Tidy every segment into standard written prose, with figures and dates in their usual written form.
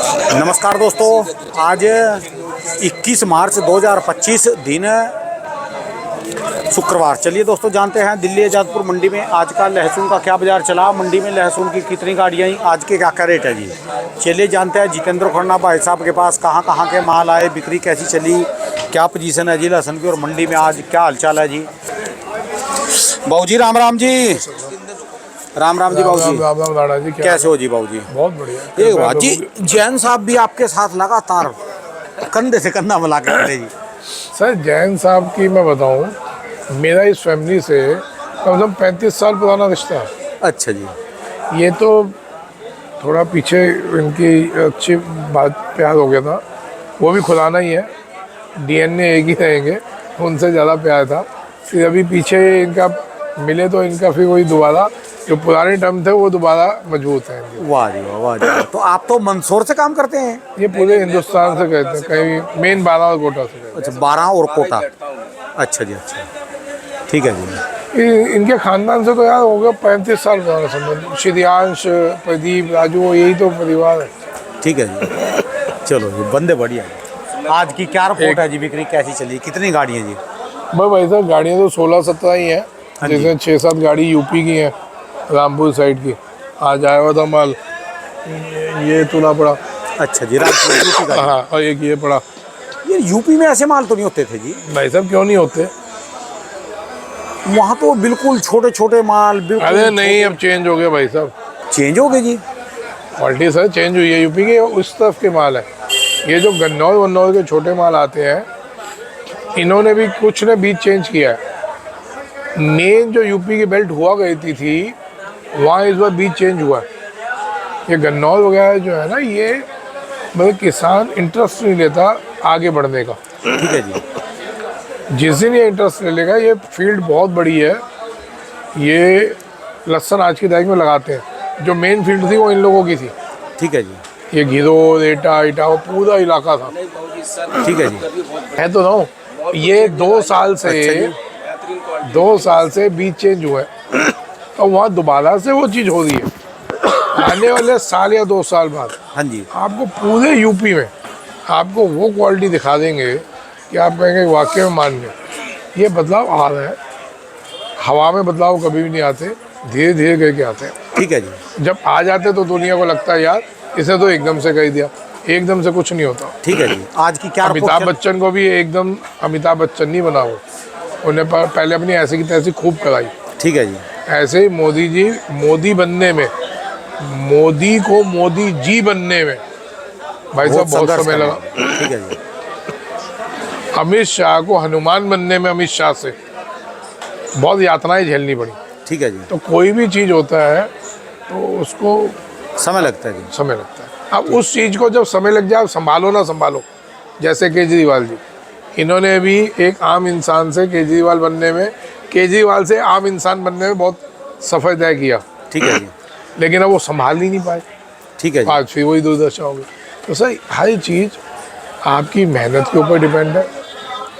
नमस्कार दोस्तों, आज 21 मार्च 2025 दिन शुक्रवार। चलिए दोस्तों, जानते हैं दिल्ली आज़ादपुर मंडी में आज का लहसुन का क्या बाज़ार चला, मंडी में लहसुन की कितनी गाड़ियाँ आई, आज के क्या क्या रेट है जी। चलिए जानते हैं जितेंद्र खन्ना भाई साहब के पास कहाँ कहाँ के माल आए, बिक्री कैसी चली, क्या पोजीशन है जी लहसुन की, और मंडी में आज क्या हालचाल है जी। बाबू जी राम राम जी। राम राम जी बाबू जी। राम राम राणा जी, कैसे हो जी बाबू जी? बहुत बढ़िया। एक बात जी, जैन साहब भी आपके साथ लगातार कंधे से कंधा मिला के खड़े जी। सर जैन साहब की मैं बताऊं, मेरा इस फैमिली से कम से कम 35 साल पुराना रिश्ता है। अच्छा जी। ये तो थोड़ा पीछे इनकी अच्छी बात प्यार हो गया था, वो भी खुलाना ही है, डीएनए एक ही रहेंगे, उनसे ज़्यादा प्यार था। फिर अभी पीछे इनका मिले तो इनका फिर वही दोबारा जो पुराने टर्म थे वो दोबारा मजबूत हैं। वाह जी वाह, वाह जी वाह। तो आप तो मंदसौर से काम करते हैं? ये पूरे हिंदुस्तान से कहते हैं, कहीं मेन 12 और कोटा से कहते अच्छा, 12 और कोटा। अच्छा जी, अच्छा, ठीक है जी। हैं। इनके खानदान से तो यार हो गया 35 साल पुराना संबंध। श्रेयांश, प्रदीप, राजू, यही तो परिवार है। ठीक है जी, चलो जी, बंदे बढ़िया। आज की क्या रिपोर्ट है जी, बिक्री कैसी चली, कितनी गाड़ियाँ जी? भाई साहब गाड़ियाँ तो 16-17 ही हैं, हाँ जी। जैसे 6-7 गाड़ी यूपी की हैं, रामपुर साइड की। आज आया हुआ था माल, ये तुला पड़ा। अच्छा जी, रामपुर यूपी का। हाँ, और एक ये पड़ा। ये यूपी में ऐसे माल तो नहीं होते थे जी? भाई साहब क्यों नहीं होते? वहाँ तो बिल्कुल छोटे छोटे माल, बिल्कुल। अरे नहीं, अब चेंज हो गया भाई साहब, चेंज हो गए जी। क्वालिटी सर चेंज हुई है। यूपी के उस तरफ के माल है, ये जो गन्नौर वन्नौर के छोटे माल आते हैं, इन्होंने भी कुछ ने बीच चेंज किया है। मेन जो यूपी की बेल्ट हुआ करती थी, वहाँ इस बार बीच चेंज हुआ है। ये गन्नौर वगैरह जो है ना, ये मतलब किसान इंटरेस्ट नहीं लेता आगे बढ़ने का। ठीक है जी। जिस दिन ये इंटरेस्ट ले लेगा, ये फील्ड बहुत बड़ी है, ये लहसुन आज की तारीख में लगाते हैं। जो मेन फील्ड थी वो इन लोगों की थी। ठीक है जी। ये घिरो, एटा, इटावा पूरा इलाका था। ठीक है जी। है तो ना, ये 2 साल से अच्छा 2 साल से बीच चेंज हुआ है, और वहाँ दोबारा से वो चीज़ हो रही है। आने वाले साल या 2 साल बाद हाँ जी। आपको पूरे यूपी में आपको वो क्वालिटी दिखा देंगे कि आप कहेंगे वाकई में मान गए ये बदलाव आ रहा है। हवा में बदलाव कभी भी नहीं आते, धीरे धीरे करके आते हैं। ठीक है जी। जब आ जाते तो दुनिया को लगता है यार इसे तो एकदम से कह दिया, एकदम से कुछ नहीं होता। ठीक है जी। आज की क्या अमिताभ बच्चन को भी एकदम अमिताभ बच्चन नहीं बना वो, उन्हें पहले अपनी ऐसी की तैसी खूब कराई। ठीक है जी। ऐसे ही मोदी जी मोदी बनने में, मोदी को मोदी जी बनने में भाई साहब बहुत समय लगा। ठीक है जी। अमित शाह को हनुमान बनने में अमित शाह से बहुत यातनाएं झेलनी पड़ी। ठीक है जी। तो कोई भी चीज़ होता है तो उसको समय लगता है जी। समय लगता है। अब उस चीज़ को जब समय लग जाए, संभालो ना संभालो। जैसे केजरीवाल जी, इन्होंने भी एक आम इंसान से केजरीवाल बनने में, केजरीवाल से आम इंसान बनने में बहुत सफ़र तय किया। ठीक है जी। लेकिन अब वो संभाल ही नहीं पाए। ठीक है जी। आज फिर वही दुर्दशा होगी। तो सर हर चीज़ आपकी मेहनत के ऊपर डिपेंड है।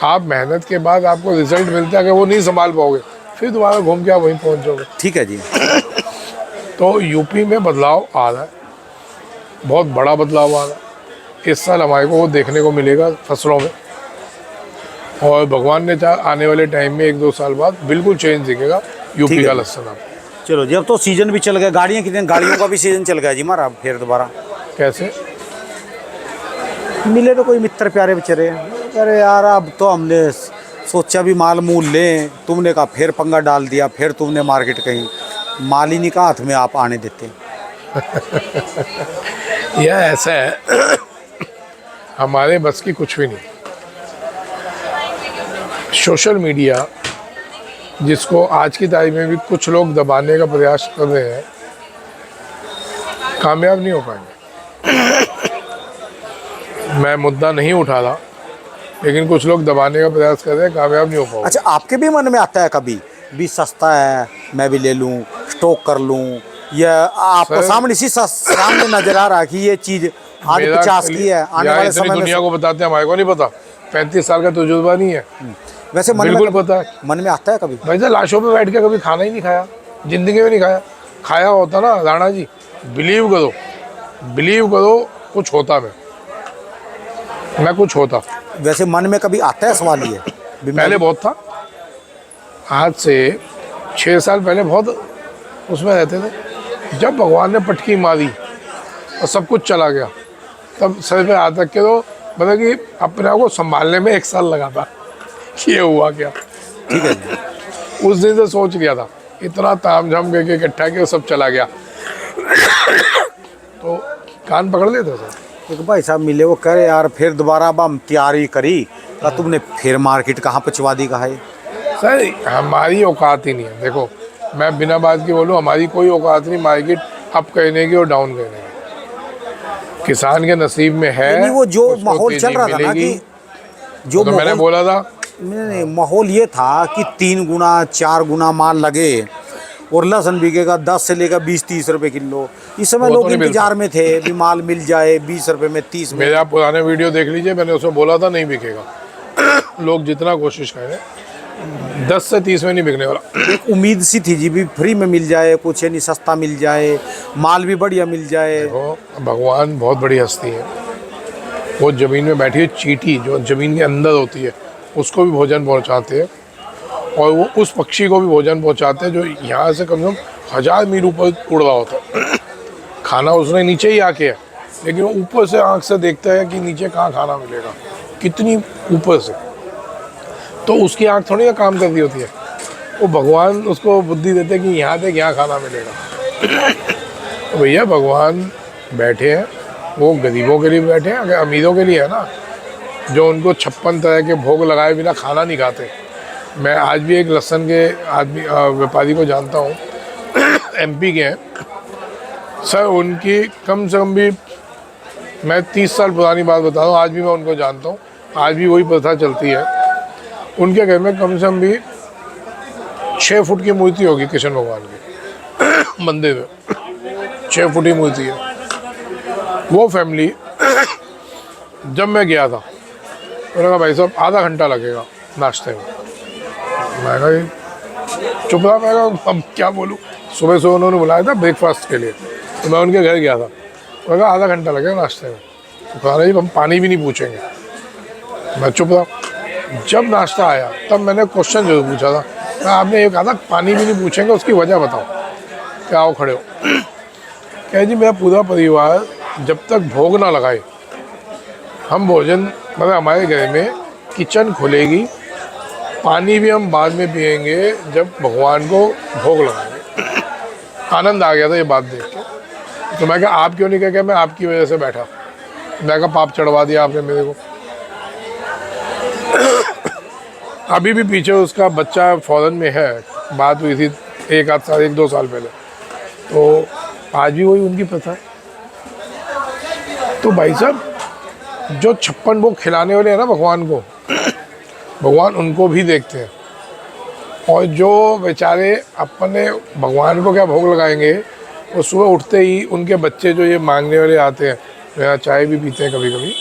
आप मेहनत के बाद आपको रिजल्ट मिलता है, अगर वो नहीं संभाल पाओगे फिर दोबारा घूम के आप वहीं पहुँच जाओगे। ठीक है जी। तो यूपी में बदलाव आ रहा है, बहुत बड़ा बदलाव आ रहा है। इस साल हमारे को वो देखने को मिलेगा फसलों में, और भगवान ने चाहा आने वाले टाइम में 1-2 साल बाद बिल्कुल चेंज दिखेगा यूपी का लहसुन। चलो जी, अब तो सीजन भी चल गया, गाड़ियाँ कितनी, गाड़ियों का भी सीजन चल गया जी हमारा फिर दोबारा। कैसे मिले तो कोई मित्र प्यारे बेचारे, अरे यार अब तो हमने सोचा भी माल मूल लें, तुमने कहा फिर पंगा डाल दिया, फिर तुमने मार्केट कहीं माल ही नहीं कहा हाथ में आप आने देते। यह ऐसा है, हमारे बस की कुछ भी नहीं। सोशल मीडिया जिसको आज की तारीख में भी कुछ लोग दबाने का प्रयास कर रहे हैं, कामयाब नहीं हो पाएंगे। मैं मुद्दा नहीं उठा रहा, लेकिन कुछ लोग दबाने का प्रयास कर रहे हैं, कामयाब नहीं हो पाओगे। अच्छा, आपके भी मन में आता है कभी भी सस्ता है मैं भी ले लूं, स्टॉक कर लूं, या आपको सामने सामने नजर आ रहा है कि ये चीज आज 50 की है, आने वाले समय में दुनिया को बताते हैं, हमारे को नहीं पता। 35 साल का तजुर्बा नहीं है। वैसे मन बिल्कुल में पता है, मन में आता है कभी? भाई साहब लाशों पे बैठ के कभी खाना ही नहीं खाया, जिंदगी में नहीं खाया। खाया होता ना राणा जी, बिलीव करो कुछ होता मैं कुछ होता। वैसे मन में कभी आता है सवाल ये पहले बहुत था, आज से 6 साल पहले बहुत उसमें रहते थे। जब भगवान ने पटकी मारी और सब कुछ चला गया, तब सर पे आता के तो मतलब कि अपने आप को संभालने में 1 साल लगा था कि ये हुआ क्या। ठीक है जी। उस दिन से सोच लिया था, इतना ताम झाम करके इकट्ठा किया, सब चला गया तो कान पकड़ लेते सर। एक भाई साहब मिले, वो कह रहे यार फिर दोबारा अब हम तैयारी करी का तुमने फिर मार्केट कहाँ पचवा दी कहा है? सर हमारी औकात ही नहीं है। देखो मैं बिना बात की बोलूँ, हमारी कोई औकात नहीं मार्केट अप कहने की और डाउन कहने की। किसान के नसीब में है, नहीं, वो जो उसको माहौल तेजी चल रहा था ना मिलेगी। कि जो तो मैंने बोला था, नहीं, माहौल ये था कि 3 गुना 4 गुना माल लगे और लहसुन बिकेगा 10 से लेकर 20-30 रुपए किलो। इस समय वो तो लोग नहीं इंतजार में थे भी माल मिल जाए 20 रुपए में, 30 में। मेरे आप पुराने वीडियो देख लीजिए, मैंने उसमें बोला था नहीं बिकेगा लोग जितना कोशिश करें 10 से 30 में नहीं बिकने वाला। एक उम्मीद सी थी जी भी फ्री में मिल जाए, कुछ यानी सस्ता मिल जाए, माल भी बढ़िया मिल जाए। देखो भगवान बहुत बड़ी हस्ती है, वो ज़मीन में बैठी है, चींटी जो ज़मीन के अंदर होती है उसको भी भोजन पहुंचाते हैं, और वो उस पक्षी को भी भोजन पहुंचाते हैं जो यहाँ से कम से कम 1000 मील ऊपर उड़ रहा होता है। खाना उसने नीचे ही आके है, लेकिन वो ऊपर से आँख से देखता है कि नीचे कहाँ खाना मिलेगा, कितनी ऊपर से। तो उसकी आँख थोड़ी ना काम कर रही होती है, वो भगवान उसको बुद्धि देते हैं कि यहाँ देख यहाँ खाना मिलेगा। तो भैया भगवान बैठे हैं, वो गरीबों के लिए बैठे हैं, अगर अमीरों के लिए है ना, जो उनको 56 तरह के भोग लगाए बिना खाना नहीं खाते। मैं आज भी एक लहसुन के आदमी व्यापारी को जानता हूँ MP के हैं सर, उनकी कम से कम भी मैं 30 साल पुरानी बात बता रहा हूँ, आज भी मैं उनको जानता हूँ, आज भी वही प्रथा चलती है। उनके घर में कम से कम भी 6 फुट की मूर्ति होगी कृष्ण भगवान की मंदिर में, 6 फुट की मूर्ति है। वो फैमिली जब मैं गया था उन्होंने कहा भाई साहब आधा घंटा लगेगा नाश्ते में। मैं कहा चुप रहा, मैं कहा अब क्या बोलूँ। सुबह सुबह उन्होंने बुलाया था ब्रेकफास्ट के लिए, तो मैं उनके घर गया था। उन्होंने कहा आधा घंटा लगेगा नाश्ते में। तो कहा नहीं हम पानी भी नहीं पूछेंगे। मैं चुप रहा। जब नाश्ता आया तब मैंने क्वेश्चन जरूर पूछा था, कहा आपने ये कहा था पानी भी नहीं पूछेंगे, उसकी वजह बताओ। क्या आओ खड़े हो। कह जी मेरा पूरा परिवार जब तक भोग ना लगाए हम भोजन, मतलब हमारे घर में किचन खुलेगी, पानी भी हम बाद में पिएंगे जब भगवान को भोग लगाएंगे। आनंद आ गया था ये बात देख के। तो मैं कहा आप क्यों नहीं कहा, मैं आपकी वजह से बैठा। मैं कहा पाप चढ़वा दिया आपने मेरे को। अभी भी पीछे उसका बच्चा फॉरेन में है, बात हुई थी 1-2 साल पहले, तो आज भी वही उनकी प्रथा है। तो भाई साहब जो 56 भोग खिलाने वाले हैं ना भगवान को, भगवान उनको भी देखते हैं। और जो बेचारे अपने भगवान को क्या भोग लगाएंगे, वो सुबह उठते ही उनके बच्चे जो ये मांगने वाले आते हैं, मेरा चाय भी पीते हैं कभी कभी,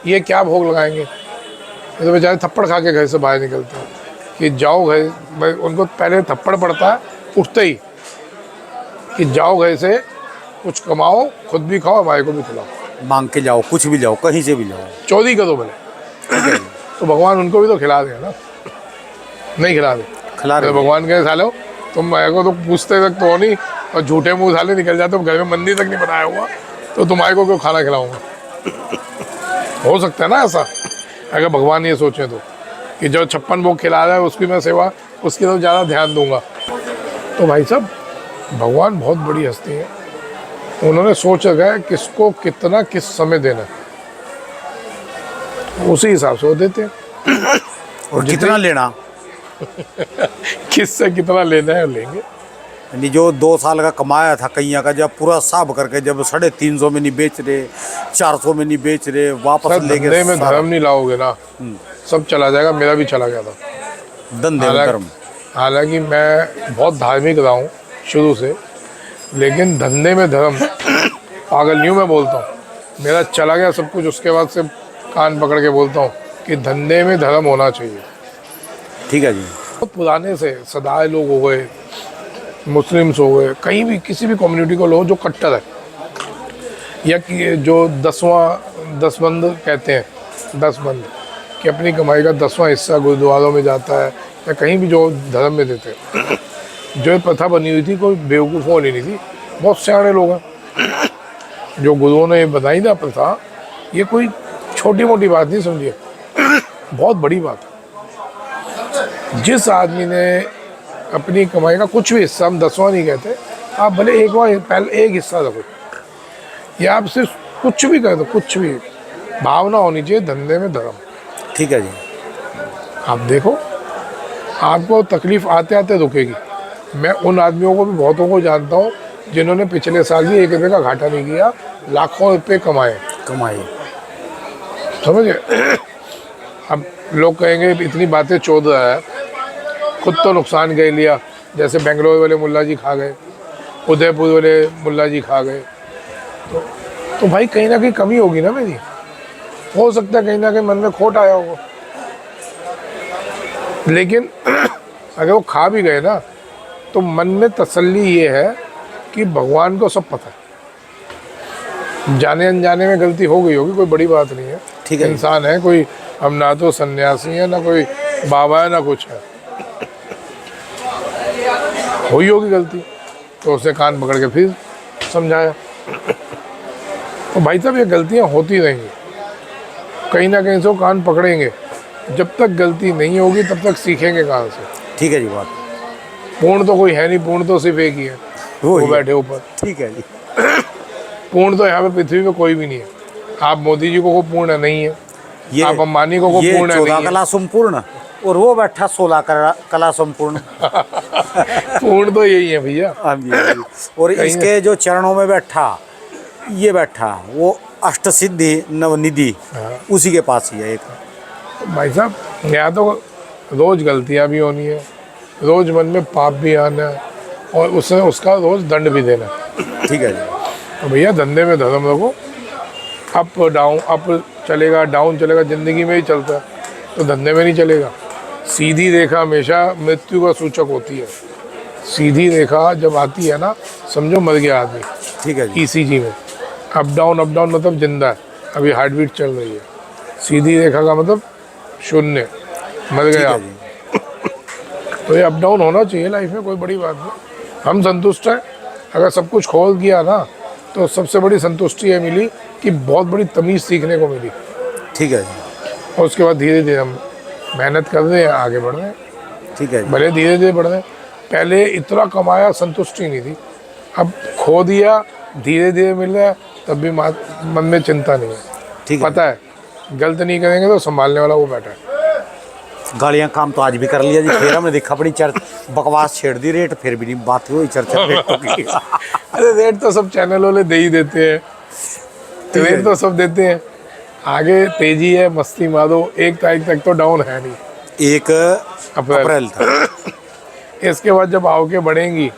ये क्या भोग लगाएंगे। ये तो बेचारे थप्पड़ खा के घर से बाहर निकलते हैं कि जाओ घर। उनको पहले थप्पड़ पड़ता है उठते ही कि जाओ घर से, कुछ कमाओ, खुद भी खाओ, हमारे को भी खिलाओ, मांग के जाओ, कुछ भी जाओ, कहीं से भी जाओ, चोरी करो भले। तो भगवान उनको भी तो खिला दे ना, नहीं खिला दे। खिला रहे तो भगवान कहे सालो तुम मेरे को तो पूछते तक तो हो नहीं, और झूठे मुंह साले निकल जाते हो, घर में मंदिर तक नहीं बनाया हुआ, तो तुम्हारे को क्यों खाना खिलाऊंगा। हो सकता है ना ऐसा, अगर भगवान ये सोचे तो, कि जो 56 भोग खिला रहा है उसकी मैं सेवा, उसकी तरफ ज़्यादा ध्यान दूंगा। तो भाई साहब भगवान बहुत बड़ी हस्ती है, उन्होंने सोच रखा है किसको कितना किस समय देना है, उसी हिसाब से वो देते हैं। और कितना लेना किससे कितना लेना है लेंगे। यानी जो 2 साल का कमाया था कैया का, जब पूरा साफ करके जब 350 में नहीं बेच रहे, 400 में नहीं बेच रहे, वापस लेके धंधे में धर्म नहीं लाओगे ना, सब चला जाएगा। मेरा भी चला गया था धंधे में धर्म। हालांकि मैं बहुत धार्मिक रहा हूँ शुरू से, लेकिन धंधे में धर्म पागल न्यू मैं बोलता हूँ, मेरा चला गया सब कुछ। उसके बाद से कान पकड़ के बोलता हूँ कि धंधे में धर्म होना चाहिए। ठीक है जी। बहुत पुराने से सदाए लोग हो गए, मुस्लिम्स हो गए, कहीं भी किसी भी कम्युनिटी को लो जो कट्टर है, या कि जो 10 बंद कहते हैं, 10 बंद कि अपनी कमाई का 10वां हिस्सा गुरुद्वारों में जाता है या कहीं भी जो धर्म में देते हैं। जो ये प्रथा बनी हुई थी कोई बेवकूफ़ वाली नहीं थी, बहुत सियाने लोग हैं जो गुरुओं ने बनाई ना प्रथा। ये कोई छोटी मोटी बात नहीं समझिए, बहुत बड़ी बात है। जिस आदमी ने अपनी कमाई का कुछ भी हिस्सा, हम 10वां नहीं कहते, आप भले पहले एक हिस्सा रखो या आप सिर्फ कुछ भी कर दो, कुछ भी भावना होनी चाहिए धंधे में धर्म। ठीक है जी। आप देखो आपको तकलीफ आते आते रुकेगी। मैं उन आदमियों को भी बहुतों को जानता हूँ जिन्होंने पिछले साल भी 1 रुपये का घाटा नहीं किया, लाखों रुपये कमाए। समझे। अब लोग कहेंगे इतनी बातें चोद रहा है, खुद तो नुकसान गए लिया। जैसे बेंगलोर वाले मुल्ला जी खा गए, उदयपुर वाले मुल्ला जी खा गए, तो भाई कहीं ना कहीं कमी होगी ना मेरी। हो सकता है कहीं ना कहीं मन में खोट आया होगा, लेकिन अगर वो खा भी गए ना तो मन में तसल्ली ये है कि भगवान को सब पता है। जाने अनजाने में गलती हो गई होगी, कोई बड़ी बात नहीं है। ठीक है। इंसान है कोई, हम ना तो सन्यासी है ना कोई बाबा है ना कुछ है। हुई होगी गलती तो उसे कान पकड़ के फिर समझाया। तो भाई साहब ये गलतियां होती रहेंगी, कहीं ना कहीं से वो कान पकड़ेंगे। जब तक गलती नहीं होगी तब तक सीखेंगे कहाँ से। ठीक है जी। बात पूर्ण तो कोई है नहीं, पूर्ण तो सिर्फ एक ही है, वो बैठे ऊपर। ठीक है जी। पूर्ण तो यहाँ पे पृथ्वी पे कोई भी नहीं है। आप मोदी जी को पूर्ण नहीं है, ये आप अंबानी को पूर्ण नहीं है। 14 कला संपूर्ण और वो बैठा 16 कला संपूर्ण। पूर्ण तो यही है भैया। हाँ जी, हाँ जी। और इसके जो चरणों में बैठा, ये बैठा वो अष्ट सिद्धि नवनिधि, उसी के पास ही है एक। भाई साहब यहाँ तो रोज गलतियाँ भी होनी है, रोज मन में पाप भी आना है और उसका रोज दंड भी देना है। ठीक है जी। तो भैया धंधे में धर्म रखो। अप डाउन, अप चलेगा डाउन चलेगा, ज़िंदगी में ही चलता है, तो धंधे में नहीं चलेगा। सीधी रेखा हमेशा मृत्यु का सूचक होती है। सीधी रेखा जब आती है ना, समझो मर गया आदमी। ठीक है जी। ECG में अप डाउन मतलब जिंदा है, अभी हार्ट बीट चल रही है। सीधी रेखा का मतलब शून्य, मर गया। तो ये अप डाउन होना चाहिए लाइफ में, कोई बड़ी बात नहीं। हम संतुष्ट हैं। अगर सब कुछ खोल दिया ना तो सबसे बड़ी संतुष्टि ये मिली कि बहुत बड़ी तमीज़ सीखने को मिली। ठीक है जी। और उसके बाद धीरे धीरे हम मेहनत कर रहे हैं, आगे बढ़ रहे हैं। ठीक है जी। भले धीरे धीरे बढ़ रहे हैं। पहले इतना कमाया, संतुष्टि नहीं थी, अब खो दिया, धीरे धीरे मिल रहा है, तब भी मन में चिंता नहीं है। ठीक है। पता है गलत नहीं करेंगे तो संभालने वाला वो बैठा है। गालियाँ काम तो आज भी कर लिया जी। फिर हमने देखा अपनी बकवास छेड़ दी, रेट फिर भी नहीं बात हुई चर्चा रेटों की। अरे रेट तो सब चैनल वाले दे ही देते हैं, रेट तो सब देते हैं। आगे तेजी है, मस्ती मारो। 1 तारीख तक तो डाउन है नहीं, 1 अप्रैल था। इसके बाद जब आवके बढ़ेंगी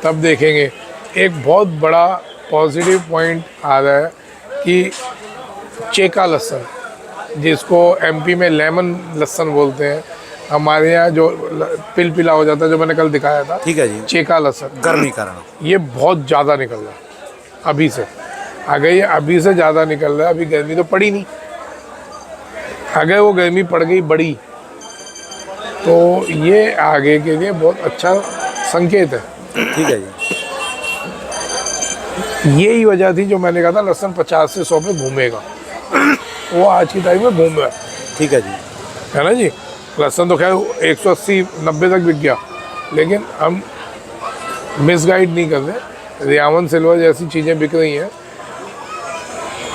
तब देखेंगे। एक बहुत बड़ा पॉजिटिव पॉइंट आ रहा है कि चेका लहसुन, जिसको MP में लेमन लहसुन बोलते हैं, हमारे यहाँ जो पिला हो जाता है, जो मैंने कल दिखाया था। ठीक है जी। चेका लहसुन गर्मी कारण ये बहुत ज़्यादा निकल रहा है अभी से। अगर ये अभी से ज़्यादा निकल रहा है, अभी गर्मी तो पड़ी नहीं, अगर वो गर्मी पड़ गई बड़ी तो ये आगे के लिए बहुत अच्छा संकेत है। ठीक है जी। यही वजह थी जो मैंने कहा था लहसुन 50 से 100 पे घूमेगा। वो आज की तारीख में घूम रहा है। ठीक है जी। है ना जी। लहसुन तो खैर 180-90 तक बिक गया, लेकिन हम मिसगाइड नहीं कर रहे। रियावन सिल्वर जैसी चीज़ें बिक रही हैं।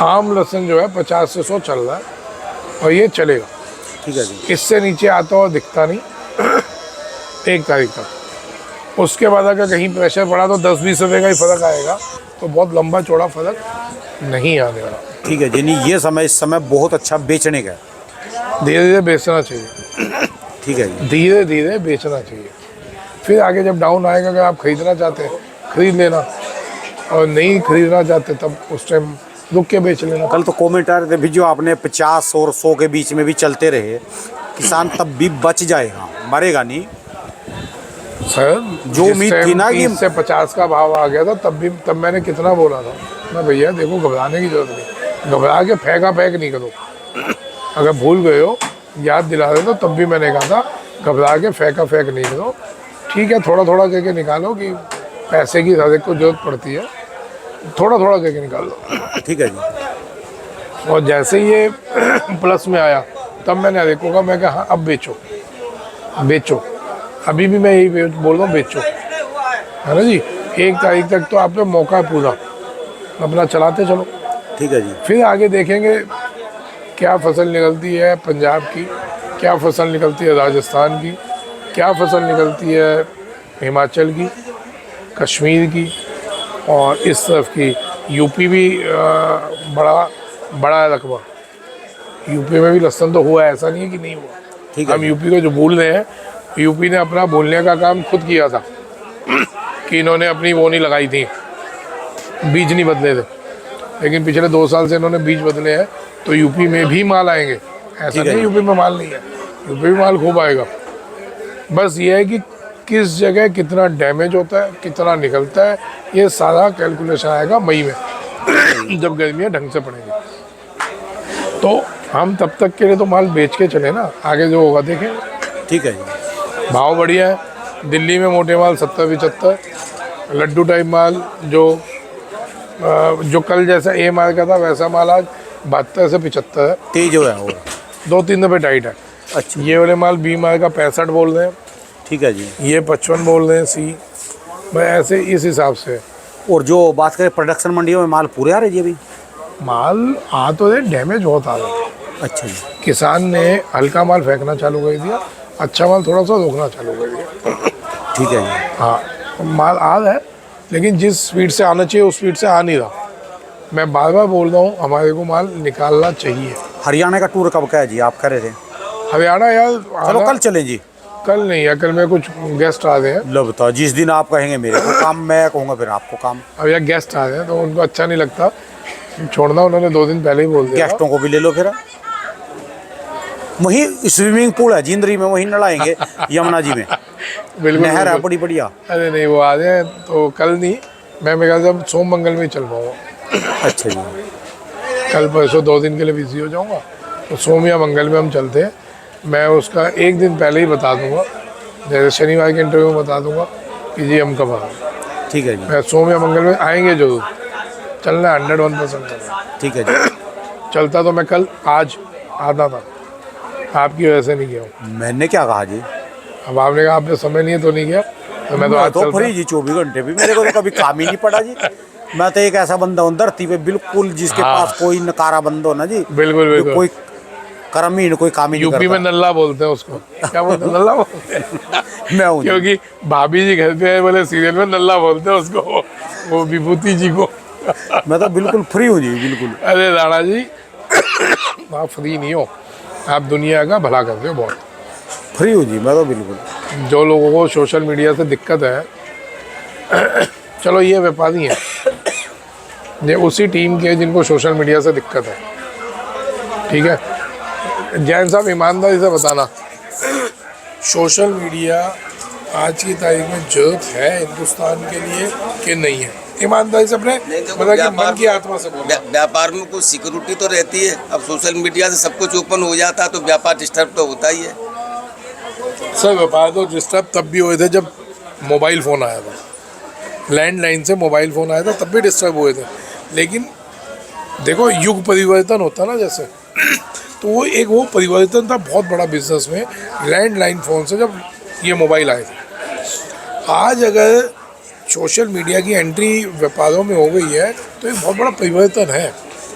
आम लहसुन जो है 50 से 100 चल रहा है और ये चलेगा। ठीक है जी। इससे नीचे आता हुआ दिखता नहीं 1 तारीख तक। उसके बाद अगर कहीं प्रेशर पड़ा तो 10-20 रुपये का ही फ़र्क आएगा, तो बहुत लंबा चौड़ा फर्क नहीं आने वाला। ठीक है जी। ये समय इस समय बहुत अच्छा बेचने का है। धीरे धीरे बेचना चाहिए। ठीक है जी। धीरे धीरे बेचना चाहिए। फिर आगे जब डाउन आएगा, अगर आप खरीदना चाहते हैं खरीद लेना, और नहीं खरीदना चाहते तब उस टाइम रुक के बेच लेना। कल तो कमेंट आ रहे थे भी जो आपने 50 और 100 के बीच में भी चलते रहे, किसान तब भी बच जाएगा, मरेगा नहीं। सर जो उम्मीद थी ना कि 30 से 50 का भाव आ गया था, तब मैंने कितना बोला था, मैं भैया देखो घबराने की जरूरत नहीं, घबरा के फेंका फेंक नहीं करो। अगर भूल गए हो याद दिला दे, तो तब भी मैंने कहा था घबरा के फेंका फेंक नहीं करो, ठीक है थोड़ा थोड़ा करके निकालो, कि पैसे की ज़्यादा को जरूरत पड़ती है, थोड़ा थोड़ा करके निकाल लो। ठीक है जी। और जैसे ही ये प्लस में आया तब मैंने अधिकों का मैं कहा हाँ अब बेचो बेचो, अभी भी मैं यही बोल रहा हूँ बेचो, है ना जी। 1 तारीख तक तो आप पे मौका है पूरा, अपना चलाते चलो, ठीक है जी। फिर आगे देखेंगे क्या फसल निकलती है पंजाब की, क्या फसल निकलती है राजस्थान की, क्या फसल निकलती है हिमाचल की, कश्मीर की, और इस तरफ की यूपी भी बड़ा रकबा। यूपी में भी लहसुन तो हुआ है, ऐसा नहीं है कि नहीं हुआ। ठीक है हम यूपी को जो भूल रहे हैं, यूपी ने अपना भूलने का काम खुद किया था कि इन्होंने अपनी वो नहीं लगाई थी, बीज नहीं बदले थे, लेकिन पिछले 2 साल से इन्होंने बीज बदले हैं, तो यूपी में भी माल आएंगे, ऐसा नहीं यूपी में माल नहीं है, यूपी में माल खूब आएगा। बस ये है कि किस जगह कितना डैमेज होता है, कितना निकलता है, ये सारा कैलकुलेशन आएगा मई में जब गर्मियाँ ढंग से पड़ेंगी। तो हम तब तक के लिए तो माल बेच के चले ना, आगे जो होगा देखेंगे। ठीक है जी। भाव बढ़िया है, दिल्ली में मोटे माल 70-75, लड्डू टाइप माल जो कल जैसा ए माल का था वैसा माल आज 72 से 75 है, तेज हो रहा है और 2-3 दफे टाइट है। अच्छा। ये वाले माल बी माल का 65 बोल रहे हैं, ठीक है जी। ये 55 बोल रहे हैं सी, भाई ऐसे इस हिसाब से। और जो बात करें प्रोडक्शन मंडियों में माल पूरे आ रहे जी अभी? माल आ तो दे, डैमेज बहुत आ रहा है। अच्छा जी। किसान ने हल्का माल फेंकना चालू कर दिया, अच्छा माल थोड़ा सा रोकना चालू कर दिया। ठीक है जी। हाँ माल आ रहा है, लेकिन जिस स्पीड से आना चाहिए उस स्पीड से आ नहीं रहा। मैं बार बार बोल रहा हूँ हमारे को माल निकालना चाहिए। हरियाणा का टूर कब का है जी, आप कह रहे थे? हरियाणा यार चलो कल चलें जी। कल नहीं है, कल में कुछ गेस्ट आ रहे हैं। लो बताओ, जिस दिन आप कहेंगे मेरे को काम, मैं कहूँगा फिर आपको काम। अब यार गेस्ट आ रहे हैं तो उनको अच्छा नहीं लगता छोड़ना, उन्होंने 2 दिन पहले ही बोल दिया। गेस्टों को भी ले लो फिर। वहीं स्विमिंग पूल है जिंदरी में, वहीं नलाएंगे यमुना जी में। बिल्कुल नहर है बड़ी बढ़िया। अरे नहीं वो आ जाए तो कल नहीं, मैं मेरे ख्याल से सोम मंगल में ही चल पाऊँगा। अच्छा जी। कल परसों 2 दिन के लिए बिजी हो जाऊँगा, तो सोम या मंगल में हम चलते हैं। मैं उसका 1 दिन पहले ही बता दूंगा, जैसे शनिवार के इंटरव्यू में बता दूंगा कि जी हम कब आ रहे हैं। ठीक है जी। मैं सोम या मंगल में आएंगे जरूर, चलना 101%। ठीक है जी। चलता तो मैं कल आज आना था, आपकी वजह से नहीं गया हूँ। मैंने क्या कहा जी? अब आपने कहा आपने समय नहीं है तो नहीं गया, तो मैं तो आज तो फ्री जी 24 घंटे भी, मेरे को तो कभी काम ही नहीं पड़ा जी। मैं तो एक ऐसा बंदा हूँ धरती पे बिल्कुल जिसके पास कोई नकारा बंद हो ना जी। बिल्कुल बिल्कुल। कोई कर्म ही कोई काम ही नहीं यूपी में नल्ला बोलते हैं उसको, क्या बोलते हैं? नल्ला बोलते हैं। मैं हूँ क्योंकि भाभी जी घर पे आए बोले सीरियल में नल्ला बोलते हैं उसको, वो विभूति जी को। मैं तो बिल्कुल फ्री हूँ जी, बिल्कुल। अरे राणा जी आप फ्री नहीं हो, आप दुनिया का भला करते हो बहुत। फ्री हूँ जी मैं तो बिल्कुल। जो लोगों को सोशल मीडिया से दिक्कत है चलो ये व्यापारी हैं, ये उसी टीम के जिनको सोशल मीडिया से दिक्कत है, ठीक है। जैन साहब ईमानदारी से बताना, सोशल मीडिया आज की तारीख में जरूरत है हिंदुस्तान के लिए कि नहीं है? ईमानदारी से अपने मतलब कि मन की आत्मा से बोलो। व्यापार में कुछ सिक्योरिटी तो रहती है, अब सोशल मीडिया से सब कुछ ओपन हो जाता है तो व्यापार डिस्टर्ब तो होता ही है। सर व्यापार तो डिस्टर्ब तब भी हुए थे जब मोबाइल फ़ोन आया था, लैंडलाइन से मोबाइल फ़ोन आया था तब भी डिस्टर्ब हुए थे। लेकिन देखो युग परिवर्तन होता ना जैसे, तो वो एक वो परिवर्तन था बहुत बड़ा बिजनेस में, लैंडलाइन फ़ोन से जब ये मोबाइल आए थे। आज अगर सोशल मीडिया की एंट्री व्यापारों में हो गई है तो एक बहुत बड़ा परिवर्तन है,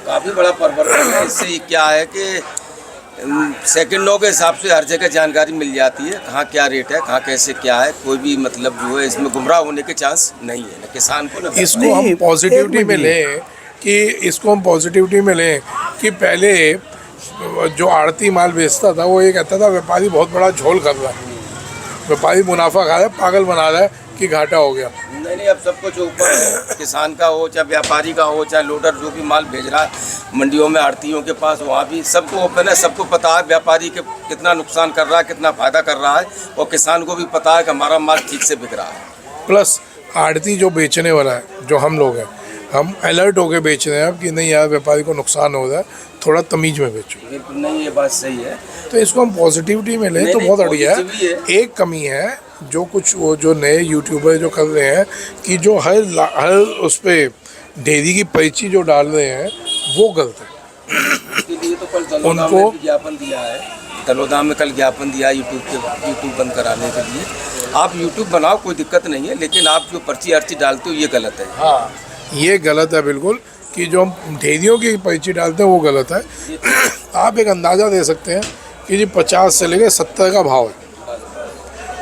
काफ़ी बड़ा परिवर्तन है। इससे क्या है कि सेकंडों के हिसाब से हर जगह जानकारी मिल जाती है, कहाँ क्या रेट है, कहाँ कैसे क्या है, कोई भी मतलब जो है इसमें गुमराह होने के चांस नहीं है ना किसान को ना। इसको हम पॉजिटिविटी में लें कि पहले जो आड़ती माल बेचता था वो ये कहता था व्यापारी बहुत बड़ा झोल कर रहा है, व्यापारी मुनाफा खा रहा है, पागल बना रहा है, कि घाटा हो गया? नहीं, अब सब कुछ ऊपर है। किसान का हो चाहे व्यापारी का हो चाहे लोडर जो भी माल भेज रहा है मंडियों में आड़तियों के पास, वहाँ भी सबको ओपन है, सबको पता है व्यापारी के कितना नुकसान कर रहा है, कितना फ़ायदा कर रहा है, और किसान को भी पता है कि हमारा माल ठीक से बिक रहा है। प्लस आड़ती जो बेचने वाला है, जो हम लोग हैं, हम अलर्ट होके बेच रहे हैं अब कि नहीं यार व्यापारी को नुकसान हो रहा है, थोड़ा तमीज में बेचो। बिल्कुल नहीं, ये बात सही है। तो इसको हम पॉजिटिविटी में लें तो बहुत बढ़िया है। एक कमी है जो कुछ वो जो नए यूट्यूबर जो कर रहे हैं कि जो हर उस पर डेयरी की पर्ची जो डाल रहे हैं वो गलत है। इसके लिए तो कल दलोदा में विज्ञापन दिया है, दलोदा में कल ज्ञापन दिया यूट्यूब बंद कराने के लिए। आप यूट्यूब बनाओ, कोई दिक्कत नहीं है, लेकिन आप जो पर्ची अर्ची डालते हो ये गलत है। हाँ, ये गलत है बिल्कुल, कि जो हम डेयरियों की पर्ची डालते हैं वो गलत है। आप एक अंदाज़ा दे सकते हैं कि जी 50 से लेकर 70 का भाव है,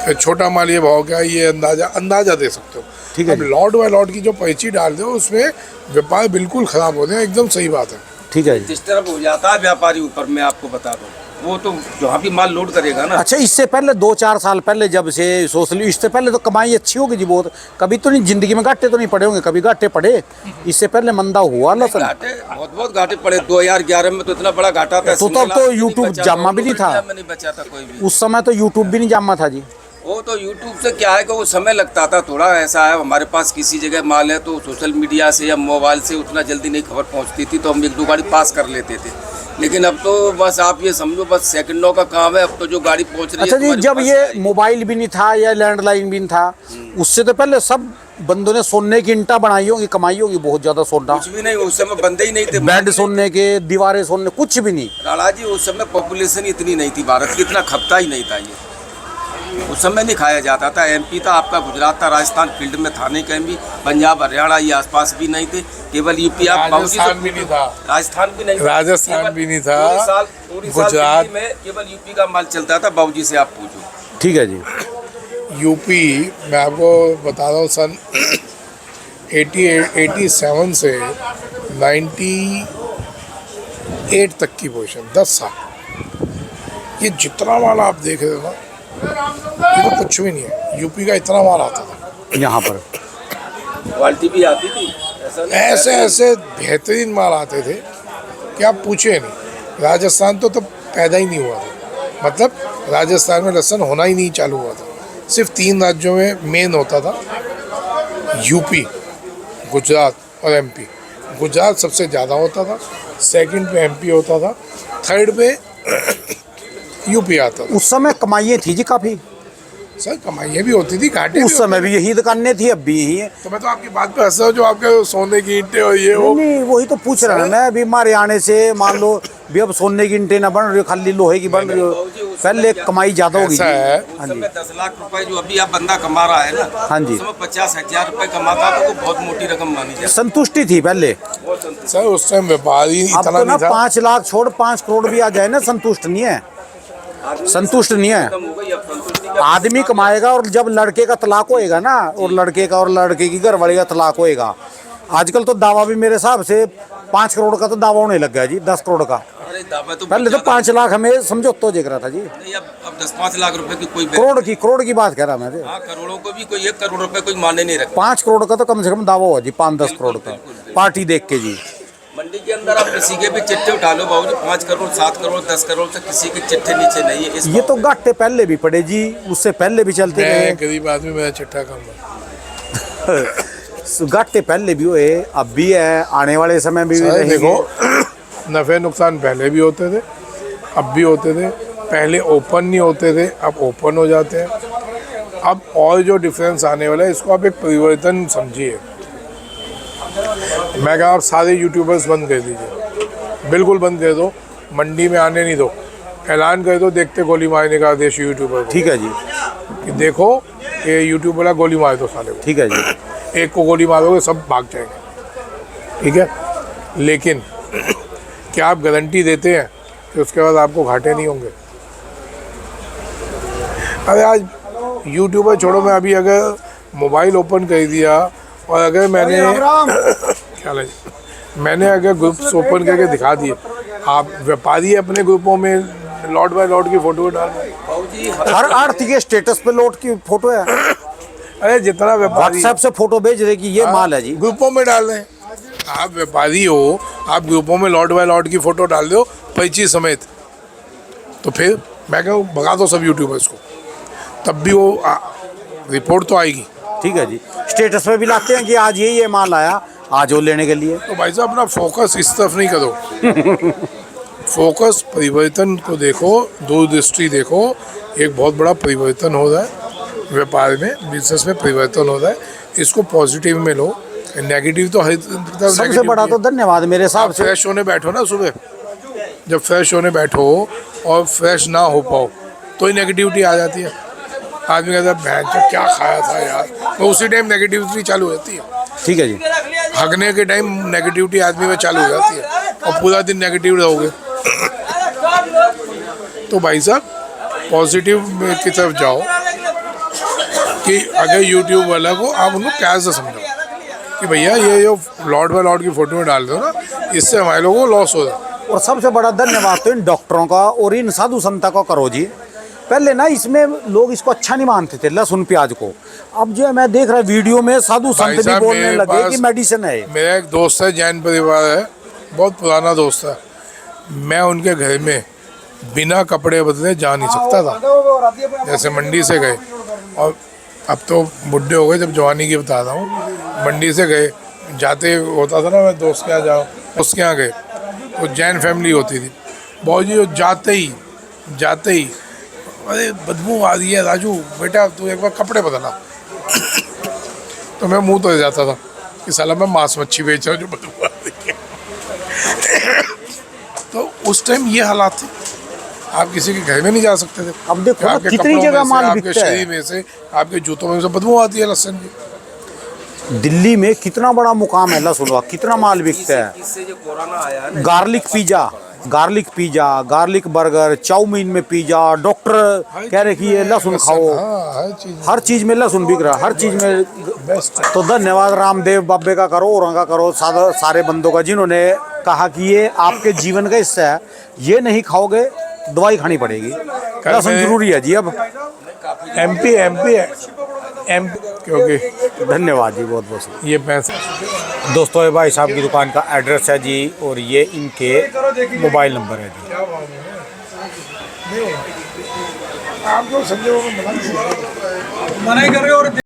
फिर छोटा माल ये भाव क्या है, ये अंदाज़ा दे सकते हो। ठीक है। अब लॉट बाय लॉट की जो पर्ची डाल दो उसमें व्यापार बिल्कुल ख़राब होते हैं, एकदम सही बात है। ठीक है जी। जिस तरफ हो जाता है व्यापारी ऊपर, मैं आपको बता दूँ, वो तो जहाँ भी माल लोड करेगा ना। अच्छा, इससे पहले 2-4 साल पहले जब से सोशल, इससे पहले तो कमाई अच्छी होगी जी बहुत, कभी तो नहीं जिंदगी में घाटे तो नहीं पड़े होंगे, कभी घाटे पड़े? इससे पहले मंदा हुआ लसन? घाटे बहुत घाटे पड़े। 2011 में तो इतना बड़ा घाटा था, तो तब तो यूट्यूब जामा भी नहीं था, नहीं बचा था कोई भी। उस समय तो यूट्यूब भी नहीं जामा था जी। वो तो यूट्यूब से क्या है कि वो समय लगता था थोड़ा, ऐसा है हमारे पास किसी जगह माल है तो सोशल मीडिया से या मोबाइल से उतना जल्दी नहीं खबर पहुंचती थी, तो हम 1-2 गाड़ी पास कर लेते थे। लेकिन अब तो बस आप ये समझो बस सेकंडों का काम है, अब तो जो गाड़ी पहुंच रही है। अच्छा जी, जब ये मोबाइल भी नहीं था या लैंडलाइन भी नहीं था, उससे तो पहले सब बंदों ने सोने की ईंटा बनाई होगी, कमाई होगी बहुत ज्यादा सोना। कुछ भी नहीं, उस समय बंदे ही नहीं थे। बेड सोने के, दीवारें सोने, कुछ भी नहीं। राणा जी उस समय पॉपुलेशन इतनी नहीं थी भारत की, इतना खपता ही नहीं था ये, उस समय नहीं खाया जाता था। एमपी था आपका, गुजरात था, राजस्थान फील्ड में था नहीं कहीं भी, पंजाब हरियाणा ये आसपास भी नहीं थे, केवल यूपी। आप राजस्थान भी नहीं था, राजस्थान भी नहीं, राजस्थान भी नहीं था, पूरी साल गुजरात में केवल यूपी का माल चलता था। बाबूजी से आप पूछो। ठीक है जी। यूपी मैं आपको बता रहा हूँ, सन 87 से 98 तक की पोजीशन, 10 साल, ये जितना माल आप देख रहे हो ना, ये तो कुछ भी नहीं है। यूपी का इतना माल आता था यहाँ पर, क्वालिटी भी आती थी, ऐसा नहीं ऐसे बेहतरीन माल आते थे कि आप पूछे नहीं। राजस्थान तो तब पैदा ही नहीं हुआ था, मतलब राजस्थान में लहसुन होना ही नहीं चालू हुआ था। सिर्फ 3 राज्यों में मेन होता था, यूपी, गुजरात और एमपी। गुजरात सबसे ज़्यादा होता था, सेकंड पे एमपी होता था, थर्ड पे यूपी आता था। उस समय कमाइयाँ थी जी काफ़ी। सर कमाइयाँ भी होती थी, घाटे उस समय भी यही दुकानें थी, अब भी यही है। तो मैं तो आपकी बात पे हंस रहा हूँ, जो आपके सोने की ईंटें और ये हो। नहीं, वही तो पूछ रहा हूँ मैं। अभी हमारे आने से मान लो भी अब सोने की ईंटें ना बन रही, खाली लोहे की बन रही हो, पहले कमाई ज़्यादा होगी। ऐसा है, उस समय 10 लाख रुपए जो अभी आप बंदा कमा रहा है ना, हाँ जी, उस समय 50,000 रुपए कमाता तो वो बहुत मोटी रकम मानी जाती। संतुष्टि थी पहले। सर उस टाइम व्यापारी अब इतना तो ना नहीं था। 5 लाख छोड़ 5 करोड़ भी आ जाए ना, संतुष्ट नहीं है, संतुष्ट नहीं है। आदमी कमाएगा, और जब लड़के का तलाक होएगा ना, और लड़के का और लड़के की घरवाली का तलाक होएगा, आजकल तो दावा भी मेरे हिसाब से 5 करोड़ का तो दावा होने लग गया जी, 10 करोड़ का। पहले तो 5 लाख हमें समझौता देख रहा था जी। नहीं, अब 10-5 लाख रुपए की कोई करोड़ की बात कह रहा मैं। हाँ, करोड़ों को भी कोई 1 करोड़ रुपए कोई माने नहीं रखता। 5 करोड़ का तो कम से कम दावा हुआ जी, 5-10 करोड़ का पार्टी देख के जी। मंडी के अंदर आप किसी के भी चिट्ठे उठा लो बाबूजी, 5 करोड़ 7 करोड़ 10 करोड़ से किसी के चिट्ठे नीचे नहीं है। ये तो घाटे पहले भी पड़े जी, उससे पहले भी चलते रहे। गरीब आदमी, मेरा चिट्ठा कम है। घाटे पहले भी हुए, अब भी है, आने वाले समय में भी रहेंगे। देखो नफ़े नुकसान पहले भी होते थे, अब भी होते थे। पहले ओपन नहीं होते थे, अब ओपन हो जाते हैं। अब और जो डिफरेंस आने वाला है, इसको आप एक परिवर्तन समझिए। मैं कहा आप सारे यूट्यूबर्स बंद कर दीजिए, बिल्कुल बंद कर दो, मंडी में आने नहीं दो, ऐलान कर दो, देखते गोली मारने का आदेश यूट्यूबर को। ठीक है जी, कि देखो ये यूट्यूब वाला गोली मार दो साले को। ठीक है जी। एक को गोली मारोगे सब भाग जाएंगे, ठीक है। लेकिन क्या आप गारंटी देते हैं कि उसके बाद आपको घाटे नहीं होंगे? अरे आज यूट्यूबर छोड़ो, मैं अभी अगर मोबाइल ओपन कर दिया और अगर मैंने क्या मैंने अगर ग्रुप्स ओपन करके दिखा दिए, आप व्यापारी अपने ग्रुपों में लॉट बाय लॉट की फोटो डाल, हर आरती के स्टेटस पे लॉट की फोटो है। अरे जितना व्यापारी व्हाट्सएप से फोटो भेज रहे कि ये माल है जी। ग्रुपों में डाल रहे हैं। आप व्यापारी हो, आप ग्रुपों में लॉट बाय लॉट की फोटो डाल दो पर्ची समेत, तो फिर मैं कहूँ भगा दो सब यूट्यूबर्स को, तब भी वो रिपोर्ट तो आएगी। ठीक है जी। स्टेटस पे भी लाते हैं कि आज ये माल आया, आज वो लेने के लिए। तो भाई साहब अपना फोकस इस तरफ नहीं करो। फोकस परिवर्तन को देखो, दूरदृष्टि देखो। एक बहुत बड़ा परिवर्तन हो रहा है व्यापार में, बिजनेस में परिवर्तन हो रहा है, इसको पॉजिटिव में लो। नेगेटिव तो हर तरफ सबसे बड़ा तो धन्यवाद मेरे हिसाब से। फ्रेश होने बैठो ना सुबह, जब फ्रेश होने बैठो और फ्रेश ना हो पाओ तो ही नेगेटिविटी आ जाती है। आदमी कहता है भैंस तो क्या खाया था यार, तो उसी टाइम नेगेटिविटी चालू हो जाती है। ठीक है जी। हगने के टाइम नेगेटिविटी आदमी में चालू हो जाती है और पूरा दिन नेगेटिव रहोगे। तो भाई साहब पॉजिटिव की तरफ जाओ कि अगर यूट्यूब वाला को आप उनको प्यार से समझाओ कि भैया ये जो लॉट बाय लॉट की फोटो में डाल दो ना, इससे हमारे लोगों को लॉस हो रहा है। और सबसे बड़ा धन्यवाद तो इन डॉक्टरों का और इन साधु संतों का करो जी। पहले ना इसमें लोग इसको अच्छा नहीं मानते थे, लहसुन प्याज को। अब जो है मैं देख रहा वीडियो में साधु संत भी बोलने लगे कि मेडिसिन है। मेरा एक दोस्त है, जैन परिवार है, बहुत पुराना दोस्त है। मैं उनके घर में बिना कपड़े बदले जा नहीं सकता था। जैसे मंडी से गए, और अब तो बुढ़े हो गए, जब जवानी की बता रहा हूँ, मंडी से गए, जाते होता था ना मैं दोस्त के यहाँ जाओ, उसके यहाँ गए तो जैन फैमिली होती थी। बहुत जी जाते ही अरे बदबू आ रही है राजू, बेटा तू एक बार कपड़े बदला। तो मैं मुंह तो जाता था कि साला मैं मांस मच्छी बेच रहा हूँ जो बदबू आ रही है। तो उस टाइम ये हालात थे, आप किसी के घर में नहीं जा सकते थे। अब देखो ना कितनी जगह माल बिकता है। आपके शरीर में से, आपके जूतों में से बदबू आती है लहसुन की। दिल्ली में कितना बड़ा मुकाम है लहसुन का, कितना माल बिकता है। इससे जो कोरोना आया ना, garlic pizza, garlic burger, chow mein में पिज्जा, डॉक्टर कह रहे कि ये लहसुन खाओ। हर चीज में लहसुन बिक रहा है, हर चीज में बेस्ट। तो धन्यवाद रामदेव बाबे का करो और का करो, सारे बंदों का, जिन्होंने कहा कि ये आपके जीवन का हिस्सा है, ये नहीं खाओगे दवाई खानी पड़ेगी। लहसुन जरूरी है जी। अब एमपी है क्योंकि धन्यवाद जी, बहुत बहुत। ये पैसा दोस्तों ये भाई साहब की दुकान का एड्रेस है जी, और ये इनके मोबाइल नंबर है जी। आप जो समझे वो मना कर रहे हो।